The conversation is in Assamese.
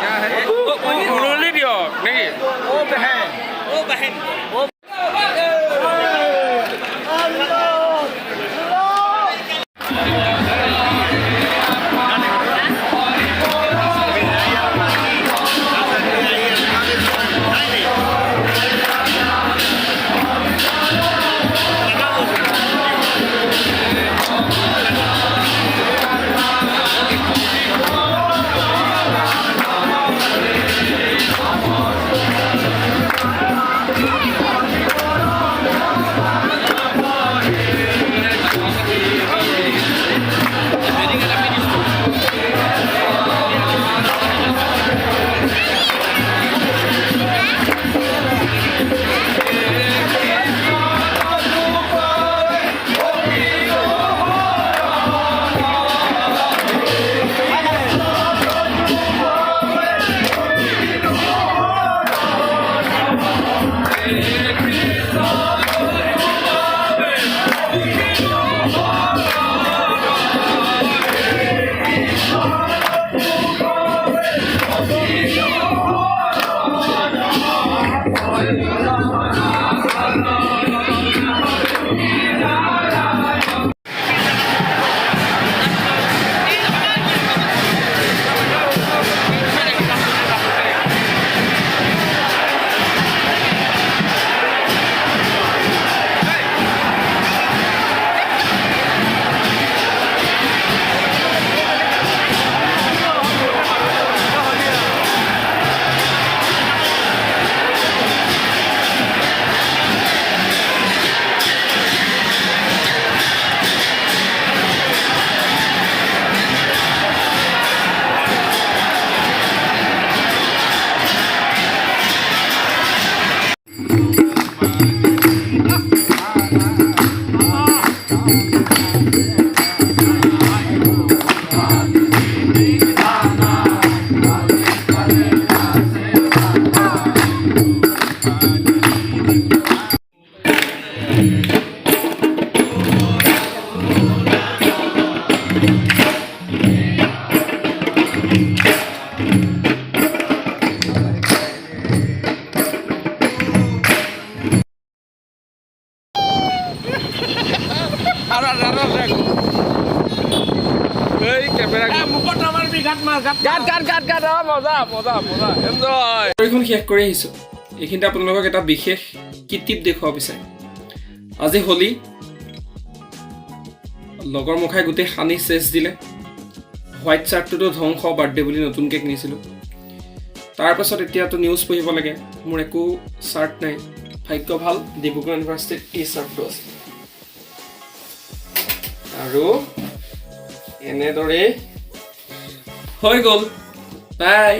क्या है उन्होंने दिया नहीं ओ बहन ओ এইখন শেষ কৰি আহিছোঁ। এইখিনিতে আপোনালোকক এটা বিশেষ কিটিপ দেখুৱাব বিচাৰিম। আজি হোলী, লগৰ মুখাই গোটেই সানি চেচ দিলে। হোৱাইট চাৰ্টটোতো ধ্বংস, বাৰ্থডে বুলি নতুনকৈ কিনিছিলোঁ। তাৰপাছত এতিয়াতো নিউজ পঢ়িব লাগে, মোৰ একো চাৰ্ট নাই। ভাগ্য ভাল, ডিব্ৰুগড় ইউনিভাৰ্চিটিত এই চাৰ্টটো আছে। আৰু এনেদৰেই হৈ গ'ল। বাই।